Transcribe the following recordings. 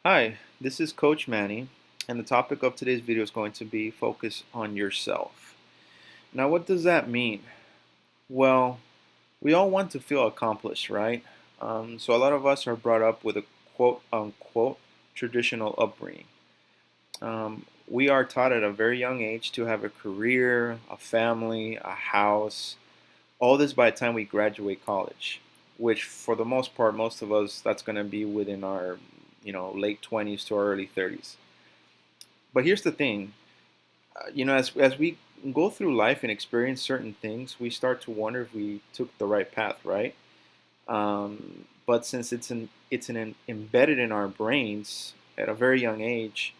Hi, this is Coach Manny, and the topic of today's video is going to be focus on yourself. Now, what does that mean? Well, we all want to feel accomplished, right? So, a lot of us are brought up with a quote unquote traditional upbringing. We are taught at a very young age to have a career, a family, a house, all this by the time we graduate college, which for the most part, most of us, that's going to be within our late 20s to our early 30s. But here's the thing, as we go through life and experience certain things, we start to wonder if we took the right path, right? But since embedded in our brains at a very young age,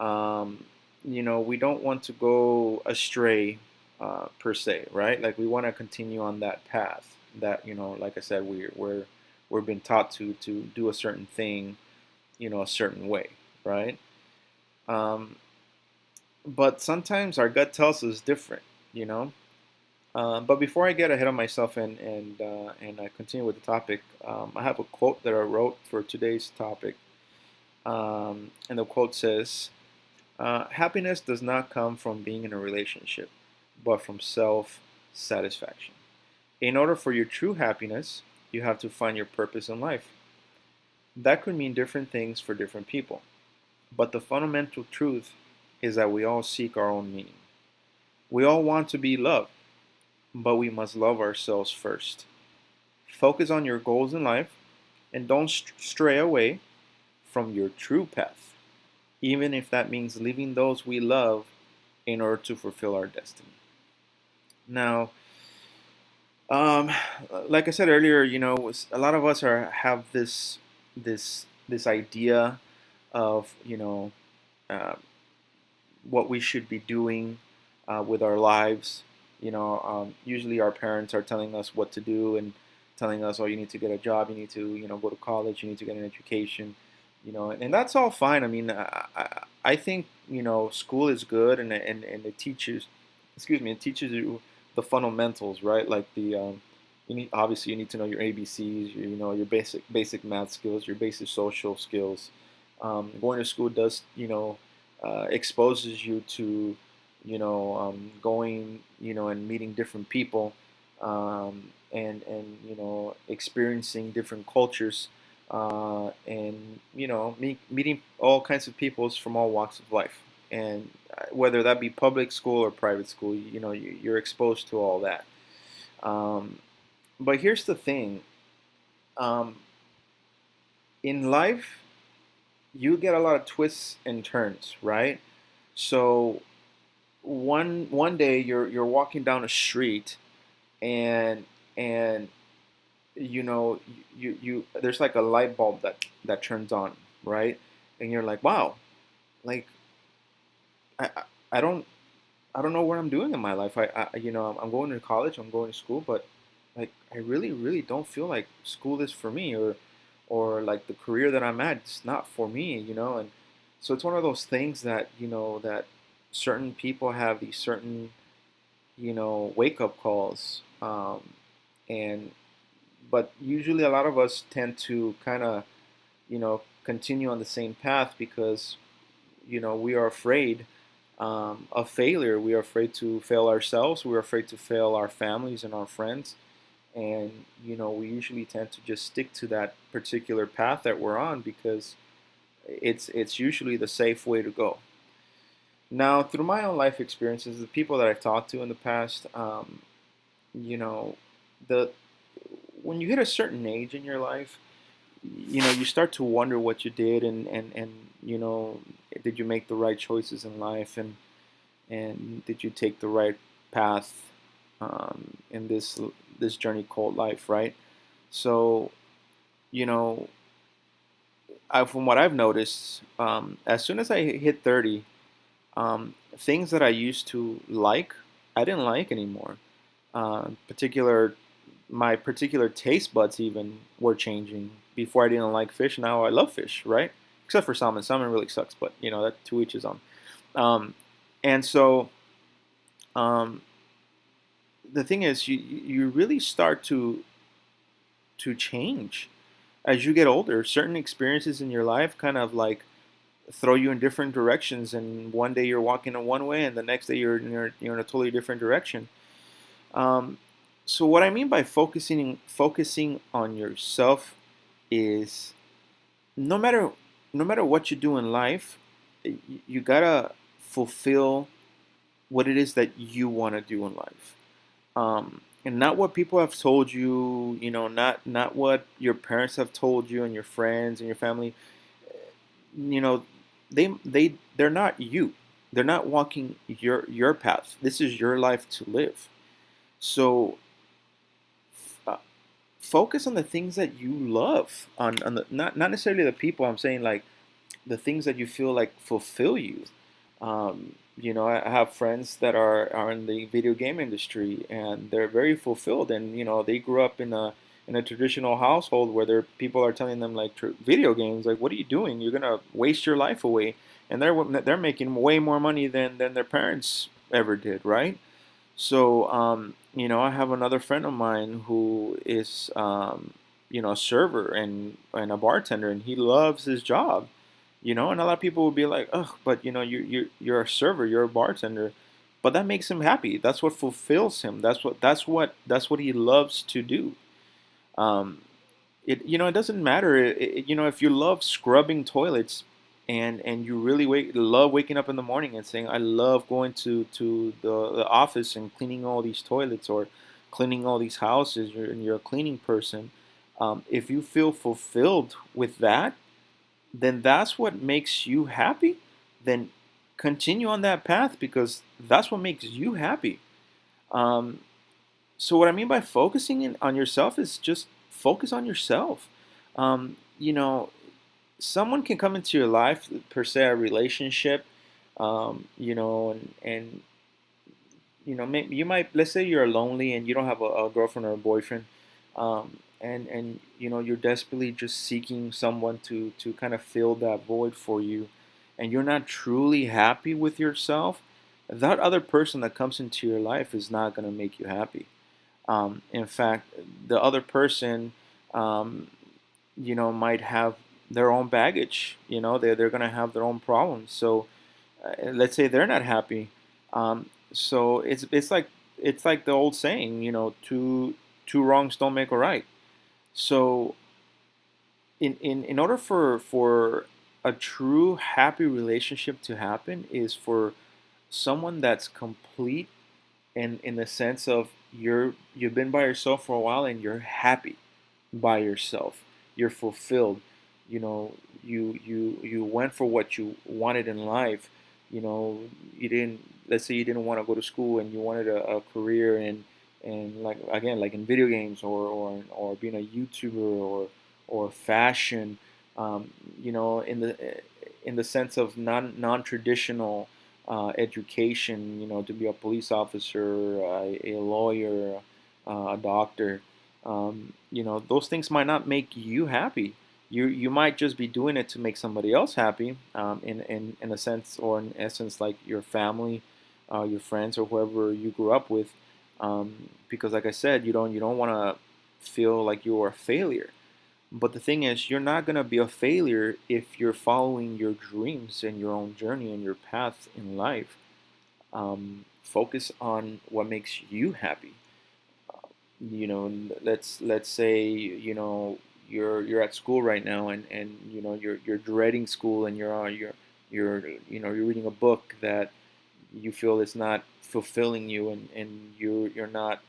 um, we don't want to go astray per se, right? Like we want to continue on that path that like I said, we're been taught to do a certain thing, a certain way, right? Um, but sometimes our gut tells us different, you know. But before I get ahead of myself and I continue with the topic, I have a quote that I wrote for today's topic, and the quote says, "Happiness does not come from being in a relationship, but from self-satisfaction. In order for your true happiness, you have to find your purpose in life. That could mean different things for different people, but the fundamental truth is that we all seek our own meaning. We all want to be loved, but we must love ourselves first. Focus on your goals in life and don't stray away from your true path, even if that means leaving those we love in order to fulfill our destiny." Now, um, like I said earlier, a lot of us have this idea of uh, what we should be doing with our lives. Usually our parents are telling us what to do and telling us, "Oh, you need to get a job, you need to, go to college, you need to get an education," and that's all fine. I mean, I think school is good, and it teaches, excuse me, it teaches you the fundamentals, right? Like obviously you need to know your ABCs, your basic math skills, your basic social skills. Going to school does exposes you to going and meeting different people, and experiencing different cultures, and meeting all kinds of peoples from all walks of life, and whether that be public school or private school, you're exposed to all that. Um, but here's the thing, um, in life you get a lot of twists and turns, right? So one day you're walking down a street, and and you there's like a light bulb that turns on, right? And you're like, wow, like I I, I don't I don't know what I'm doing in my life. I'm going to college, I'm going to school, but like I really don't feel like school is for me, or like the career that I'm at, it's not for me. And so it's one of those things that that certain people have these certain wake up calls, and but usually a lot of us tend to kind of continue on the same path because we are afraid of failure. We are afraid to fail ourselves. We're afraid to fail our families and our friends. And we usually tend to just stick to that particular path that we're on because it's usually the safe way to go. Now, through my own life experiences, the people that I've talked to in the past, you know, the when you hit a certain age in your life, you start to wonder what you did, and did you make the right choices in life, and did you take the right path in this journey called life, right? So you know from what I've noticed, as soon as I hit 30, things that I used to like, I didn't like anymore. Particular My particular taste buds even were changing. Before I didn't like fish, now I love fish, right? Except for salmon. Salmon really sucks, but that to each his own. Um, and so um, the thing is, you really start to change. as you get older, certain experiences in your life kind of like throw you in different directions, and one day you're walking in one way and the next day you're in a totally different direction. um, so what I mean by focusing on yourself is, no matter no matter what you do in life, you gotta fulfill what it is that you want to do in life, and not what people have told you. Not what your parents have told you and your friends and your family. You know, they're not you. They're not walking your path. This is your life to live. So uh, focus on the things that you love. On the not necessarily the people. I'm saying like the things that you feel like fulfill you. I have friends that are in the video game industry, and they're very fulfilled, and they grew up in a traditional household where people are telling them like video games, like, what are you doing? You're gonna waste your life away, and they're making way more money than their parents ever did, right? So, I have another friend of mine who is, a server and a bartender, and he loves his job. And a lot of people will be like, "Oh, but you're a server, you're a bartender," but that makes him happy. That's what fulfills him. That's what he loves to do. Um, it doesn't matter. If you love scrubbing toilets, and you really love waking up in the morning and saying, I love going to the office and cleaning all these toilets, or cleaning all these houses, and you're a cleaning person. If you feel fulfilled with that, then that's what makes you happy. Then continue on that path, because that's what makes you happy. Um, so what I mean by focusing on yourself is just focus on yourself. Um, you know, Someone can come into your life, per se, a relationship, and maybe you might, let's say you're lonely and you don't have a girlfriend or a boyfriend, and you're desperately just seeking someone to kind of fill that void for you, and you're not truly happy with yourself. That other person that comes into your life is not going to make you happy. In fact, the other person, um, might have their own baggage. They're going to have their own problems. So let's say they're not happy. So it's like the old saying, two wrongs don't make a right. So in order for a true happy relationship to happen, is for someone that's complete, and in the sense of you've been by yourself for a while and you're happy by yourself. You're fulfilled. You went for what you wanted in life. You didn't. Let's say you didn't want to go to school and you wanted a career and like, again, like in video games, or being a YouTuber, or fashion. Um, in the sense of non-traditional education. To be a police officer, a lawyer, a doctor. Those things might not make you happy. You might just be doing it to make somebody else happy, in a sense, or in essence, like your family, your friends, or whoever you grew up with. Because, like I said, you don't want to feel like you're a failure. But the thing is, you're not gonna be a failure if you're following your dreams and your own journey and your path in life. Focus on what makes you happy. Let's say you're at school right now, and you're dreading school, and you're reading a book that you feel is not fulfilling you, and you're not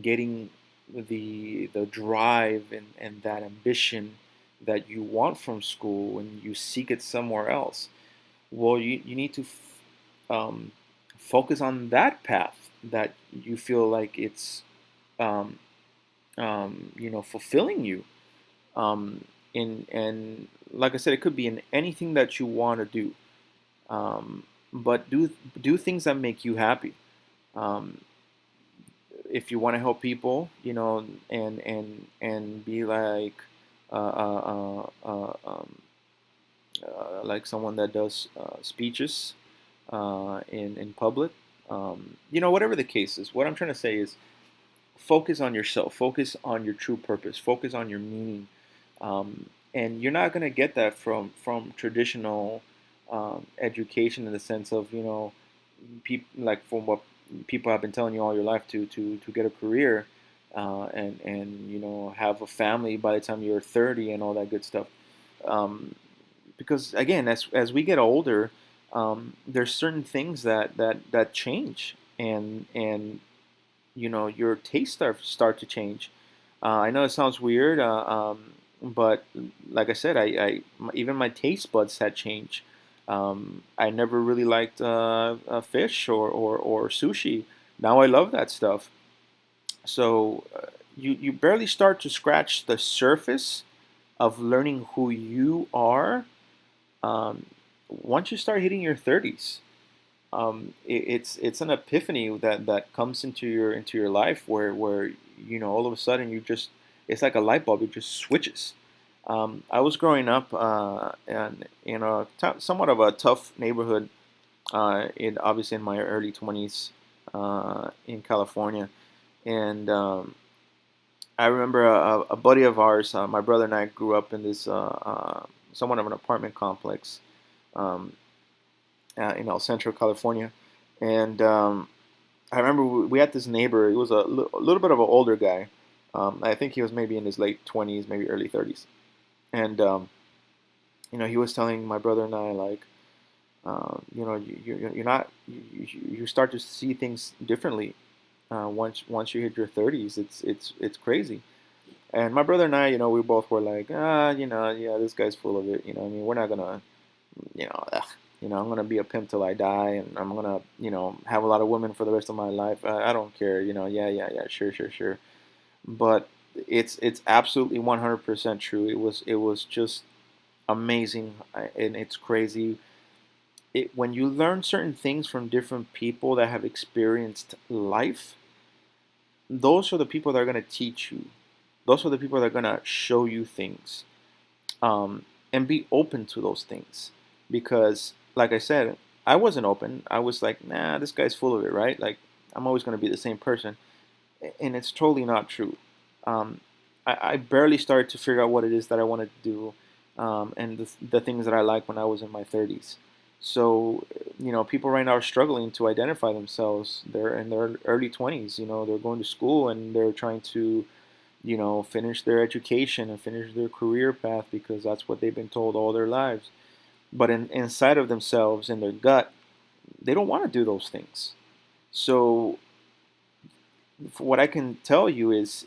getting the drive and that ambition that you want from school, and you seek it somewhere else. Well, you need to um, focus on that path that you feel like it's um, fulfilling you. And like I said, it could be in anything that you want to do. But do things that make you happy. Um, if you want to help people, and be like someone that does speeches in public, whatever the case is. What I'm trying to say is, focus on yourself, focus on your true purpose, focus on your meaning. And you're not going to get that from traditional education, in the sense of, people like, from what people have been telling you all your life, to get a career, and have a family by the time you're 30 and all that good stuff. Um, because again, as we get older, there's certain things that change, and your tastes start to change. I know it sounds weird, but like I said, even my taste buds had changed. I never really liked fish or sushi. Now I love that stuff. So you barely start to scratch the surface of learning who you are, um, once you start hitting your 30s. It's an epiphany that comes into your life, where all of a sudden, it's like a light bulb, it just switches. I was growing up in a somewhat of a tough neighborhood, obviously in my early 20s, in California. And I remember a buddy of ours, my brother and I grew up in this somewhat of an apartment complex, um, in Ascencio, California. And I remember we had this neighbor. He was a little bit of an older guy. I think he was maybe in his late 20s, maybe early 30s. And he was telling my brother and I, like, you're not you start to see things differently, once you hit your 30s. It's crazy. And my brother and I, we both were like, yeah, this guy's full of it. I mean, we're not gonna, ugh, I'm gonna be a pimp till I die, and I'm gonna, have a lot of women for the rest of my life. I don't care. Yeah, yeah, yeah, sure, sure, sure. But it's absolutely 100% true. It was just amazing, and it's crazy. When you learn certain things from different people that have experienced life, those are the people that are gonna teach you. Those are the people that are gonna show you things, and be open to those things. Because, like I said, I wasn't open. I was like, nah, this guy's full of it, right? Like, I'm always going to be the same person. And it's totally not true. Um, I barely started to figure out what it is that I wanted to do, and the things that I like when I was in my 30s. So, people right now are struggling to identify themselves. They're in their early 20s. They're going to school and they're trying to, finish their education and finish their career path, because that's what they've been told all their lives. But inside of themselves, in their gut, they don't want to do those things. So, what I can tell you is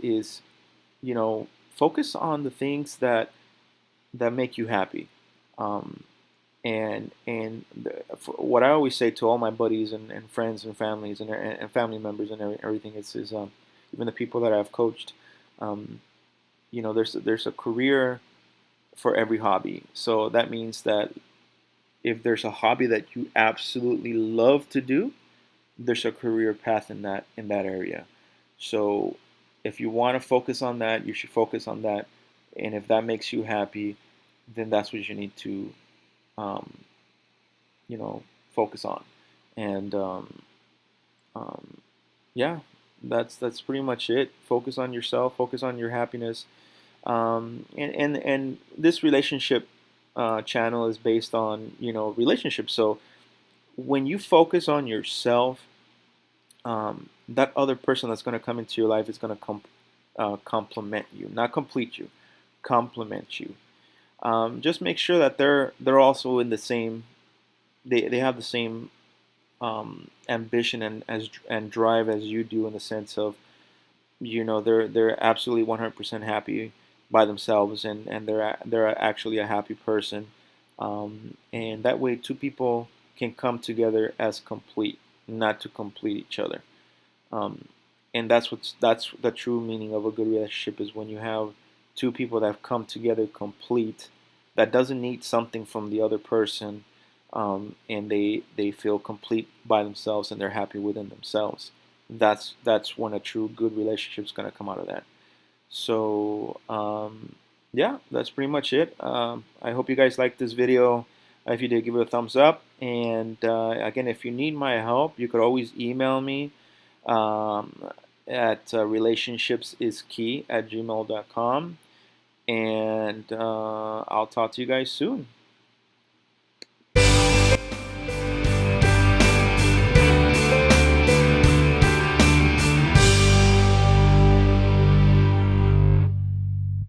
focus on the things that make you happy. Um, and what I always say to all my buddies and friends and families and family members and everything is even the people that I've coached. Um, there's a career for every hobby. So that means that if there's a hobby that you absolutely love to do, there's a career path in that area. So if you want to focus on that, you should focus on that. And if that makes you happy, then that's what you need to, um, you know, focus on. And um, yeah, that's pretty much it. Focus on yourself. Focus on your happiness. And this relationship channel is based on relationships. So when you focus on yourself, that other person that's going to come into your life is going to complement you, not complete you, complement you. Just make sure that they're also in the same. They have the same ambition and drive as you do, in the sense of they're absolutely 100% happy by themselves, and they're actually a happy person, and that way two people can come together as complete, not to complete each other. um, and that's the true meaning of a good relationship, is when you have two people that have come together complete, that doesn't need something from the other person, and they feel complete by themselves and they're happy within themselves. That's when a true good relationship is going to come out of that. So yeah, that's pretty much it. I hope you guys liked this video. If you did, give it a thumbs up. And again, if you need my help, you could always email me at relationshipsiskey@gmail.com. And I'll talk to you guys soon.